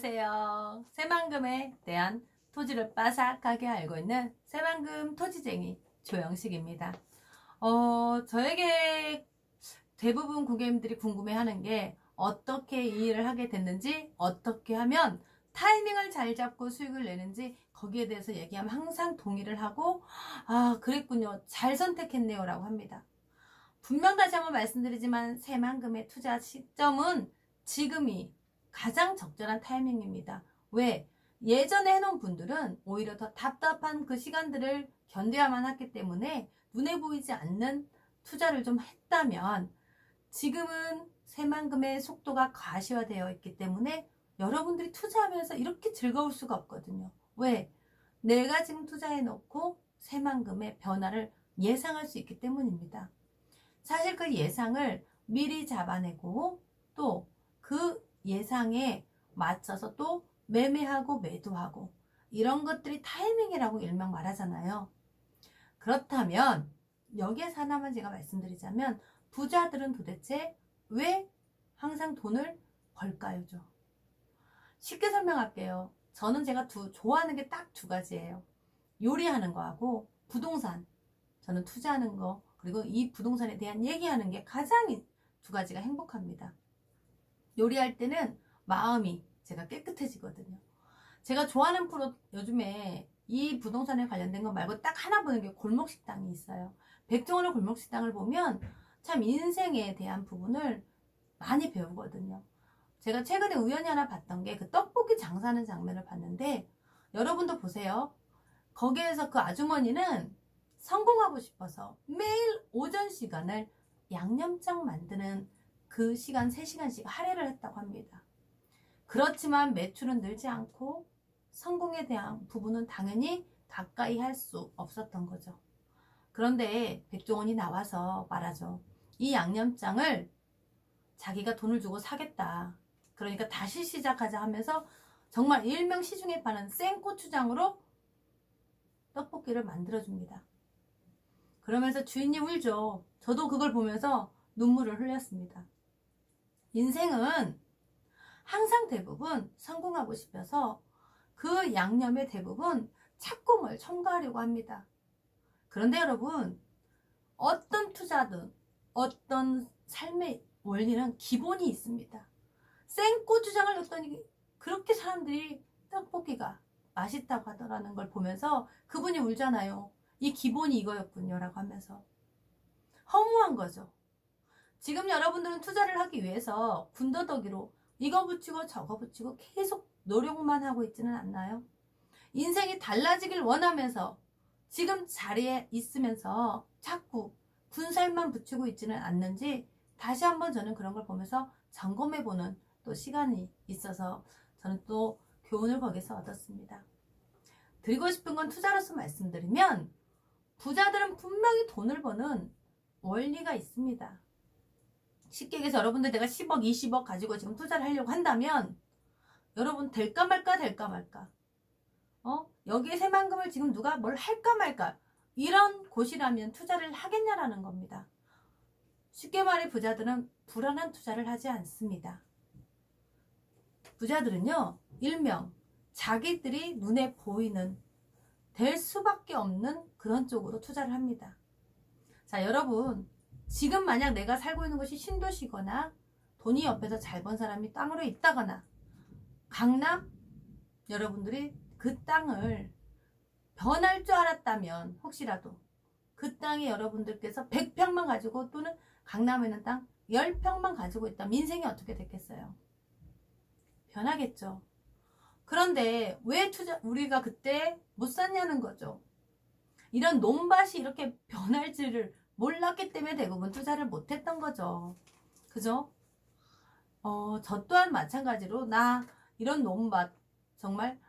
안녕하세요. 새만금에 대한 토지를 빠삭하게 알고 있는 새만금 토지쟁이 조영식입니다. 저에게 대부분 고객님들이 궁금해하는 게 어떻게 이 일을 하게 됐는지, 어떻게 하면 타이밍을 잘 잡고 수익을 내는지 거기에 대해서 얘기하면 항상 동의를 하고 그랬군요. 잘 선택했네요 라고 합니다. 분명 다시 한번 말씀드리지만 새만금의 투자 시점은 지금이 가장 적절한 타이밍입니다. 왜? 예전에 해놓은 분들은 오히려 더 답답한 그 시간들을 견뎌야만 했기 때문에 눈에 보이지 않는 투자를 좀 했다면 지금은 새만금의 속도가 가시화되어 있기 때문에 여러분들이 투자하면서 이렇게 즐거울 수가 없거든요. 왜? 내가 지금 투자해 놓고 새만금의 변화를 예상할 수 있기 때문입니다. 사실 그 예상을 미리 잡아내고 또 그 예상에 맞춰서 또 매매하고 매도하고 이런 것들이 타이밍이라고 일명 말하잖아요. 그렇다면 여기에서 하나만 제가 말씀드리자면 부자들은 도대체 왜 항상 돈을 벌까요죠? 쉽게 설명할게요. 저는 제가 좋아하는 게 딱 두 가지예요. 요리하는 거하고 부동산. 저는 투자하는 거 그리고 이 부동산에 대한 얘기하는 게 가장 두 가지가 행복합니다. 요리할 때는 마음이 제가 깨끗해지거든요. 제가 좋아하는 프로 요즘에 이 부동산에 관련된 거 말고 딱 하나 보는 게 골목식당이 있어요. 백종원의 골목식당을 보면 참 인생에 대한 부분을 많이 배우거든요. 제가 최근에 우연히 하나 봤던 게 그 떡볶이 장사하는 장면을 봤는데 여러분도 보세요. 거기에서 그 아주머니는 성공하고 싶어서 매일 오전 시간을 양념장 만드는 그 시간 3시간씩 할애를 했다고 합니다. 그렇지만 매출은 늘지 않고 성공에 대한 부분은 당연히 가까이 할 수 없었던 거죠. 그런데 백종원이 나와서 말하죠. 이 양념장을 자기가 돈을 주고 사겠다. 그러니까 다시 시작하자 하면서 정말 일명 시중에 파는 생고추장으로 떡볶이를 만들어줍니다. 그러면서 주인이 울죠. 저도 그걸 보면서 눈물을 흘렸습니다. 인생은 항상 대부분 성공하고 싶어서 그 양념의 대부분 착공을 첨가하려고 합니다. 그런데 여러분, 어떤 투자든 어떤 삶의 원리는 기본이 있습니다. 생고추장을 넣었더니 그렇게 사람들이 떡볶이가 맛있다고 하더라는 걸 보면서 그분이 울잖아요. 이 기본이 이거였군요 라고 하면서 허무한 거죠. 지금 여러분들은 투자를 하기 위해서 군더더기로 이거 붙이고 저거 붙이고 계속 노력만 하고 있지는 않나요? 인생이 달라지길 원하면서 지금 자리에 있으면서 자꾸 군살만 붙이고 있지는 않는지 다시 한번 저는 그런 걸 보면서 점검해보는 또 시간이 있어서 저는 또 교훈을 거기서 얻었습니다. 드리고 싶은 건 투자로서 말씀드리면 부자들은 분명히 돈을 버는 원리가 있습니다. 쉽게 얘기해서 여러분들 내가 10억, 20억 가지고 지금 투자를 하려고 한다면 여러분 될까 말까 될까 말까 여기에 새만금을 지금 누가 뭘 할까 말까 이런 곳이라면 투자를 하겠냐라는 겁니다. 쉽게 말해 부자들은 불안한 투자를 하지 않습니다. 부자들은요 일명 자기들이 눈에 보이는 될 수밖에 없는 그런 쪽으로 투자를 합니다. 자 여러분 지금 만약 내가 살고 있는 곳이 신도시거나 돈이 옆에서 잘 번 사람이 땅으로 있다거나 강남 여러분들이 그 땅을 변할 줄 알았다면 혹시라도 그 땅이 여러분들께서 100평만 가지고 또는 강남에 있는 땅 10평만 가지고 있다면 인생이 어떻게 됐겠어요? 변하겠죠. 그런데 왜 우리가 그때 못 샀냐는 거죠. 이런 논밭이 이렇게 변할지를 몰랐기 때문에 대부분 투자를 못했던 거죠. 그죠? 저 또한 마찬가지로 나 이런 논밭 정말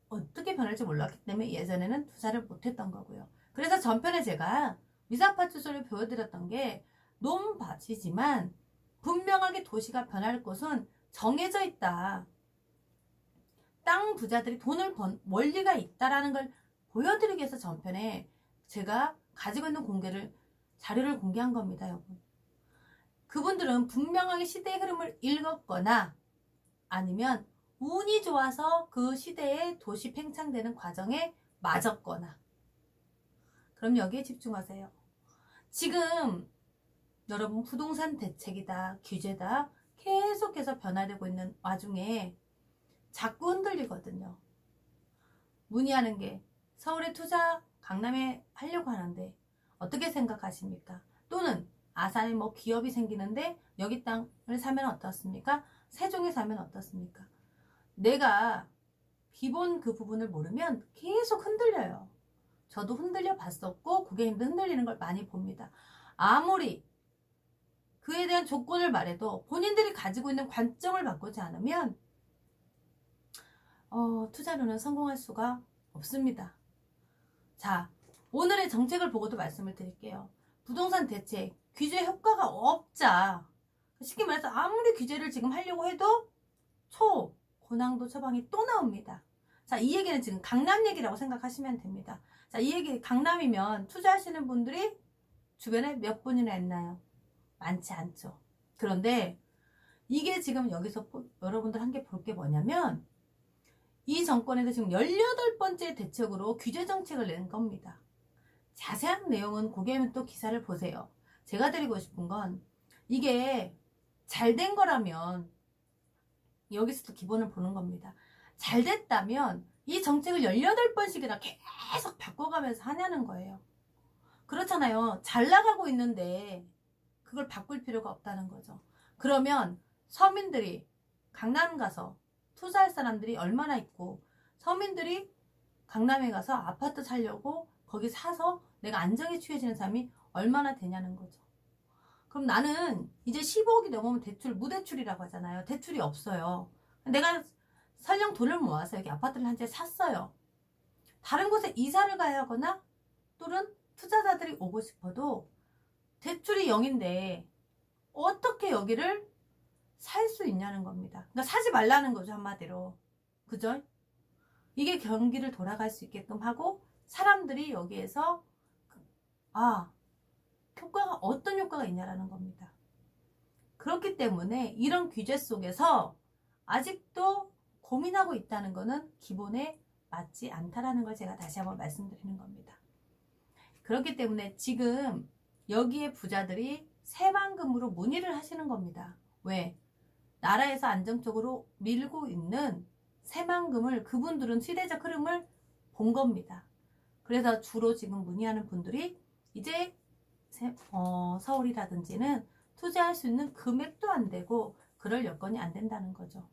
어떻게 변할지 몰랐기 때문에 예전에는 투자를 못했던 거고요. 그래서 전편에 제가 미사파추소를 보여드렸던 게 논밭이지만 분명하게 도시가 변할 곳은 정해져 있다. 땅 부자들이 돈을 번 원리가 있다라는 걸 보여드리기 위해서 전편에 제가 가지고 있는 자료를 공개한 겁니다, 여러분. 그분들은 분명하게 시대의 흐름을 읽었거나 아니면 운이 좋아서 그 시대에 도시 팽창되는 과정에 맞았거나. 그럼 여기에 집중하세요. 지금 여러분 부동산 대책이다, 규제다 계속해서 변화되고 있는 와중에 자꾸 흔들리거든요. 문의하는 게 서울에 투자 강남에 하려고 하는데 어떻게 생각하십니까? 또는 아산에 뭐 기업이 생기는데 여기 땅을 사면 어떻습니까? 세종에 사면 어떻습니까? 내가 기본 그 부분을 모르면 계속 흔들려요. 저도 흔들려 봤었고 고객님도 흔들리는 걸 많이 봅니다. 아무리 그에 대한 조건을 말해도 본인들이 가지고 있는 관점을 바꾸지 않으면 투자로는 성공할 수가 없습니다. 자, 오늘의 정책을 보고도 말씀을 드릴게요. 부동산 대책, 규제 효과가 없자. 쉽게 말해서 아무리 규제를 지금 하려고 해도 고난도 처방이 또 나옵니다. 자, 이 얘기는 지금 강남 얘기라고 생각하시면 됩니다. 자, 이 얘기 강남이면 투자하시는 분들이 주변에 몇 분이나 있나요? 많지 않죠. 그런데 이게 지금 여기서 여러분들 한 게 볼 게 뭐냐면 이 정권에서 지금 18번째 대책으로 규제 정책을 낸 겁니다. 자세한 내용은 고객님은 또 기사를 보세요. 제가 드리고 싶은 건 이게 잘 된 거라면 여기서도 기본을 보는 겁니다. 잘 됐다면 이 정책을 18번씩이나 계속 바꿔가면서 하냐는 거예요. 그렇잖아요. 잘 나가고 있는데 그걸 바꿀 필요가 없다는 거죠. 그러면 서민들이 강남 가서 투자할 사람들이 얼마나 있고 서민들이 강남에 가서 아파트 살려고 거기 사서 내가 안정에 취해지는 사람이 얼마나 되냐는 거죠. 그럼 나는 이제 15억이 넘으면 대출, 무대출이라고 하잖아요. 대출이 없어요. 내가 설령 돈을 모아서 여기 아파트를 한 채 샀어요. 다른 곳에 이사를 가야 하거나 또는 투자자들이 오고 싶어도 대출이 0인데 어떻게 여기를 살 수 있냐는 겁니다. 그러니까 사지 말라는 거죠, 한마디로. 그죠? 이게 경기를 돌아갈 수 있게끔 하고 사람들이 여기에서 효과가 어떤 효과가 있냐라는 겁니다. 그렇기 때문에 이런 규제 속에서 아직도 고민하고 있다는 것은 기본에 맞지 않다라는 걸 제가 다시 한번 말씀드리는 겁니다. 그렇기 때문에 지금 여기에 부자들이 새만금으로 문의를 하시는 겁니다. 왜? 나라에서 안정적으로 밀고 있는 새만금을 그분들은 시대적 흐름을 본 겁니다. 그래서 주로 지금 문의하는 분들이 이제 서울이라든지는 투자할 수 있는 금액도 안 되고 그럴 여건이 안 된다는 거죠.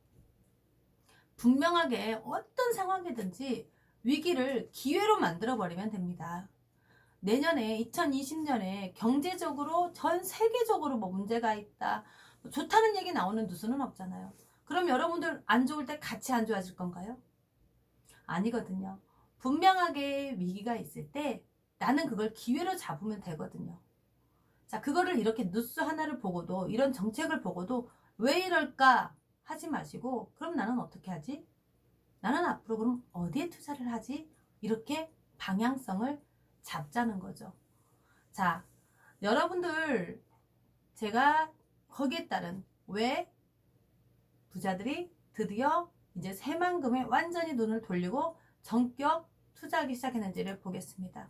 분명하게 어떤 상황이든지 위기를 기회로 만들어버리면 됩니다. 내년에 2020년에 경제적으로 전 세계적으로 뭐 문제가 있다, 좋다는 얘기 나오는 뉴스는 없잖아요. 그럼 여러분들 안 좋을 때 같이 안 좋아질 건가요? 아니거든요. 분명하게 위기가 있을 때 나는 그걸 기회로 잡으면 되거든요. 자, 그거를 이렇게 뉴스 하나를 보고도 이런 정책을 보고도 왜 이럴까 하지 마시고 그럼 나는 어떻게 하지? 나는 앞으로 그럼 어디에 투자를 하지? 이렇게 방향성을 잡자는 거죠. 자, 여러분들 제가 거기에 따른 왜 부자들이 드디어 이제 새만금에 완전히 눈을 돌리고 전격 투자하기 시작했는지를 보겠습니다.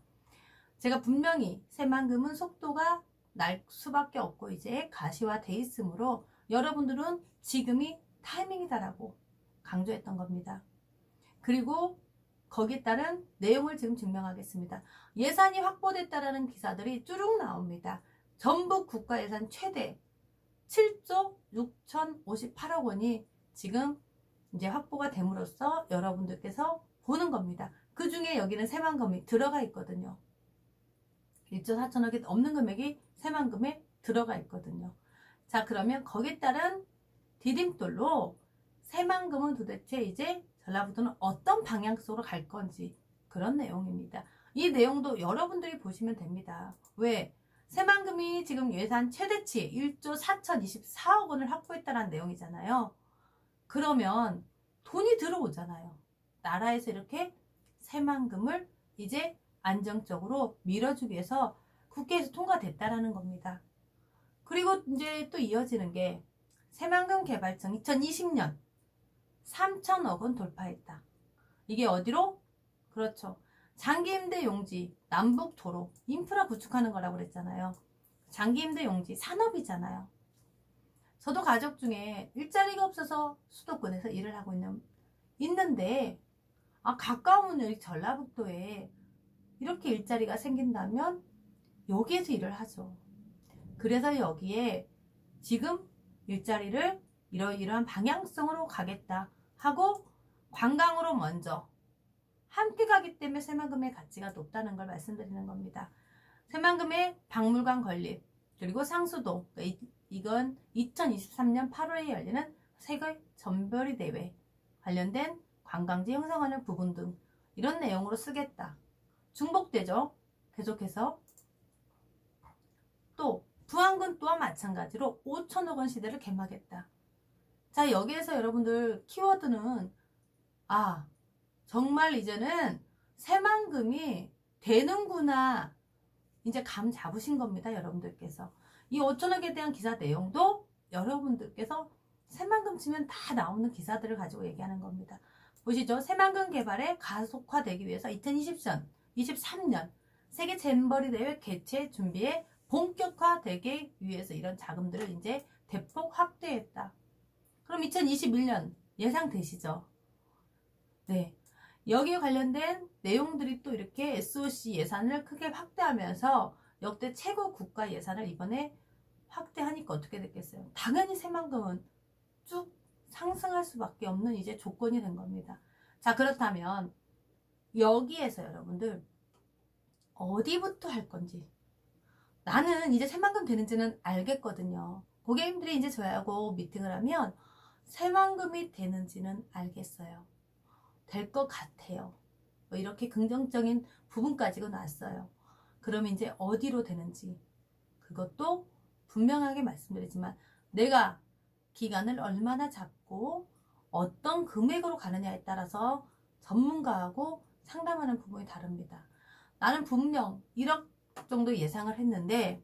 제가 분명히 새만금은 속도가 날 수밖에 없고 이제 가시화돼 있으므로 여러분들은 지금이 타이밍이다라고 강조했던 겁니다. 그리고 거기에 따른 내용을 지금 증명하겠습니다. 예산이 확보됐다라는 기사들이 쭈룩 나옵니다. 전북 국가예산 최대 7조 6,058억 원이 지금 이제 확보가 됨으로써 여러분들께서 보는 겁니다. 그 중에 여기는 새만금이 들어가 있거든요. 1조 4천억이 없는 금액이 새만금에 들어가 있거든요. 자, 그러면 거기에 따른 디딤돌로 새만금은 도대체 이제 전라북도는 어떤 방향성으로 갈 건지 그런 내용입니다. 이 내용도 여러분들이 보시면 됩니다. 왜? 새만금이 지금 예산 최대치 1조 4,024억 원을 확보했다는 내용이잖아요. 그러면 돈이 들어오잖아요. 나라에서 이렇게 새만금을 이제 안정적으로 밀어주기 위해서 국회에서 통과됐다라는 겁니다. 그리고 이제 또 이어지는 게 새만금 개발청 2020년 3천억 원 돌파했다. 이게 어디로? 그렇죠. 장기임대 용지, 남북도로, 인프라 구축하는 거라고 그랬잖아요. 장기임대 용지, 산업이잖아요. 저도 가족 중에 일자리가 없어서 수도권에서 일을 하고 있는데 가까운 여기 전라북도에 이렇게 일자리가 생긴다면 여기에서 일을 하죠. 그래서 여기에 지금 일자리를 이러이러한 방향성으로 가겠다 하고 관광으로 먼저 함께 가기 때문에 새만금의 가치가 높다는 걸 말씀드리는 겁니다. 새만금의 박물관 건립, 그리고 상수도, 이건 2023년 8월에 열리는 세계 전별이 대회 관련된 관광지 형성하는 부분 등 이런 내용으로 쓰겠다. 중복되죠. 계속해서 또 부안군 또한 마찬가지로 5천억 원 시대를 개막했다. 자, 여기에서 여러분들 키워드는 정말 이제는 새만금이 되는구나, 이제 감 잡으신 겁니다. 여러분들께서 이 5천억에 대한 기사 내용도 여러분들께서 새만금 치면 다 나오는 기사들을 가지고 얘기하는 겁니다. 보시죠. 새만금 개발에 가속화되기 위해서 2023년 세계 잼버리 대회 개최 준비에 본격화되기 위해서 이런 자금들을 이제 대폭 확대했다. 그럼 2021년 예상되시죠? 네. 여기에 관련된 내용들이 또 이렇게 SOC 예산을 크게 확대하면서 역대 최고 국가 예산을 이번에 확대하니까 어떻게 됐겠어요? 당연히 새만금은 쭉 상승할 수밖에 없는 이제 조건이 된 겁니다. 자, 그렇다면 여기에서 여러분들 어디부터 할 건지, 나는 이제 새만금 되는지는 알겠거든요. 고객님들이 이제 저하고 미팅을 하면 새만금이 되는지는 알겠어요. 될 것 같아요. 이렇게 긍정적인 부분까지가 나왔어요. 그럼 이제 어디로 되는지 그것도 분명하게 말씀드리지만, 내가 기간을 얼마나 잡고 어떤 금액으로 가느냐에 따라서 전문가하고 상담하는 부분이 다릅니다. 나는 분명 1억 정도 예상을 했는데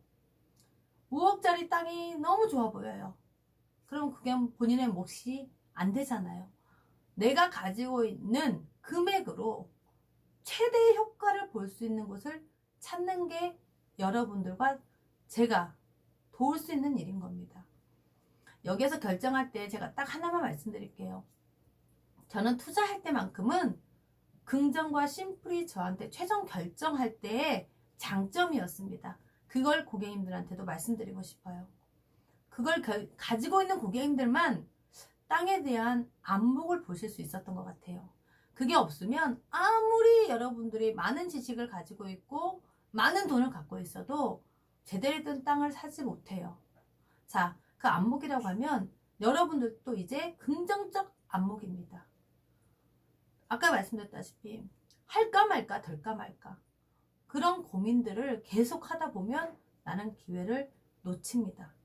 5억짜리 땅이 너무 좋아 보여요. 그럼 그게 본인의 몫이 안 되잖아요. 내가 가지고 있는 금액으로 최대의 효과를 볼 수 있는 곳을 찾는 게 여러분들과 제가 도울 수 있는 일인 겁니다. 여기에서 결정할 때 제가 딱 하나만 말씀드릴게요. 저는 투자할 때만큼은 긍정과 심플이 저한테 최종 결정할 때의 장점이었습니다. 그걸 고객님들한테도 말씀드리고 싶어요. 그걸 가지고 있는 고객님들만 땅에 대한 안목을 보실 수 있었던 것 같아요. 그게 없으면 아무리 여러분들이 많은 지식을 가지고 있고 많은 돈을 갖고 있어도 제대로 된 땅을 사지 못해요. 자, 그 안목이라고 하면 여러분들도 이제 긍정적 안목입니다. 아까 말씀드렸다시피 할까 말까 될까 말까 그런 고민들을 계속 하다 보면 나는 기회를 놓칩니다.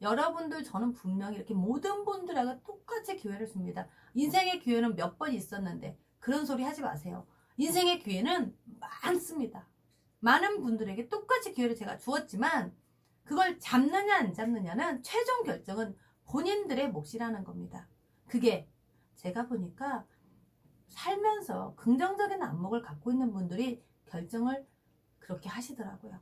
여러분들, 저는 분명히 이렇게 모든 분들에게 똑같이 기회를 줍니다. 인생의 기회는 몇 번 있었는데 그런 소리 하지 마세요. 인생의 기회는 많습니다. 많은 분들에게 똑같이 기회를 제가 주었지만 그걸 잡느냐 안 잡느냐는 최종 결정은 본인들의 몫이라는 겁니다. 그게 제가 보니까 살면서 긍정적인 안목을 갖고 있는 분들이 결정을 그렇게 하시더라고요.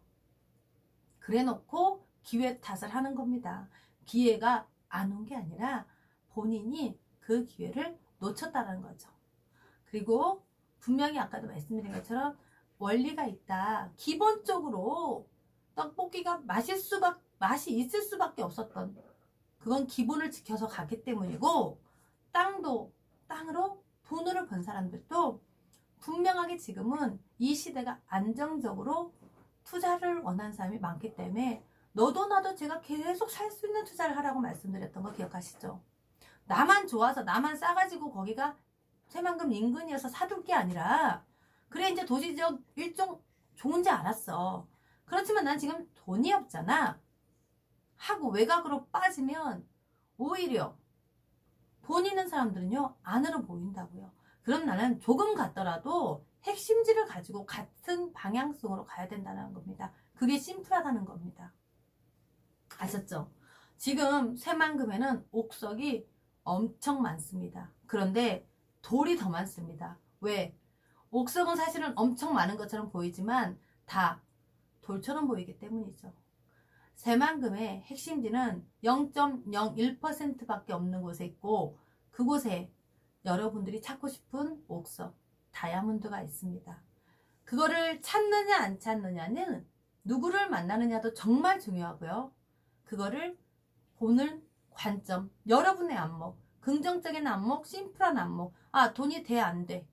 그래 놓고 기회 탓을 하는 겁니다. 기회가 안 온 게 아니라 본인이 그 기회를 놓쳤다는 거죠. 그리고 분명히 아까도 말씀드린 것처럼 원리가 있다. 기본적으로 떡볶이가 맛이 있을 수밖에 없었던, 그건 기본을 지켜서 갔기 때문이고, 땅으로 돈으로 번 사람들도 분명하게 지금은 이 시대가 안정적으로 투자를 원하는 사람이 많기 때문에 너도 나도 제가 계속 살 수 있는 투자를 하라고 말씀드렸던 거 기억하시죠? 나만 좋아서 나만 싸가지고 거기가 새만금 인근이어서 사둘 게 아니라, 그래 이제 도시적 일종 좋은지 알았어. 그렇지만 난 지금 돈이 없잖아 하고 외곽으로 빠지면 오히려 돈 있는 사람들은요 안으로 보인다고요. 그럼 나는 조금 갔더라도 핵심지를 가지고 같은 방향성으로 가야 된다는 겁니다. 그게 심플하다는 겁니다. 아셨죠? 지금 새만금에는 옥석이 엄청 많습니다. 그런데 돌이 더 많습니다. 왜? 옥석은 사실은 엄청 많은 것처럼 보이지만 다 돌처럼 보이기 때문이죠. 새만금의 핵심지는 0.01%밖에 없는 곳에 있고 그곳에 여러분들이 찾고 싶은 옥석, 다이아몬드가 있습니다. 그거를 찾느냐 안 찾느냐는 누구를 만나느냐도 정말 중요하고요. 그거를 보는 관점, 여러분의 안목, 긍정적인 안목, 심플한 안목, 아 돈이 돼 안 돼,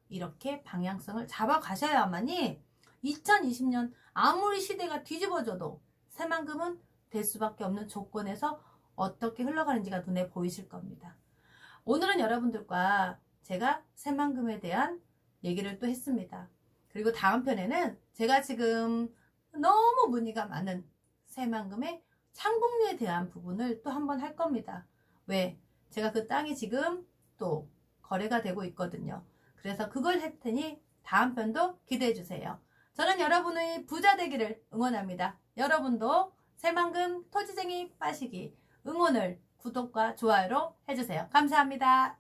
이렇게 방향성을 잡아 가셔야만이 2020년 아무리 시대가 뒤집어져도 새만금은 될 수밖에 없는 조건에서 어떻게 흘러가는지가 눈에 보이실 겁니다. 오늘은 여러분들과 제가 새만금에 대한 얘기를 또 했습니다. 그리고 다음 편에는 제가 지금 너무 문의가 많은 새만금의 창곡리에 대한 부분을 또 한번 할 겁니다. 왜? 제가 그 땅이 지금 또 거래가 되고 있거든요. 그래서 그걸 할 테니 다음 편도 기대해 주세요. 저는 여러분의 부자 되기를 응원합니다. 여러분도 새만금 토지쟁이 빠시기 응원을 구독과 좋아요로 해주세요. 감사합니다.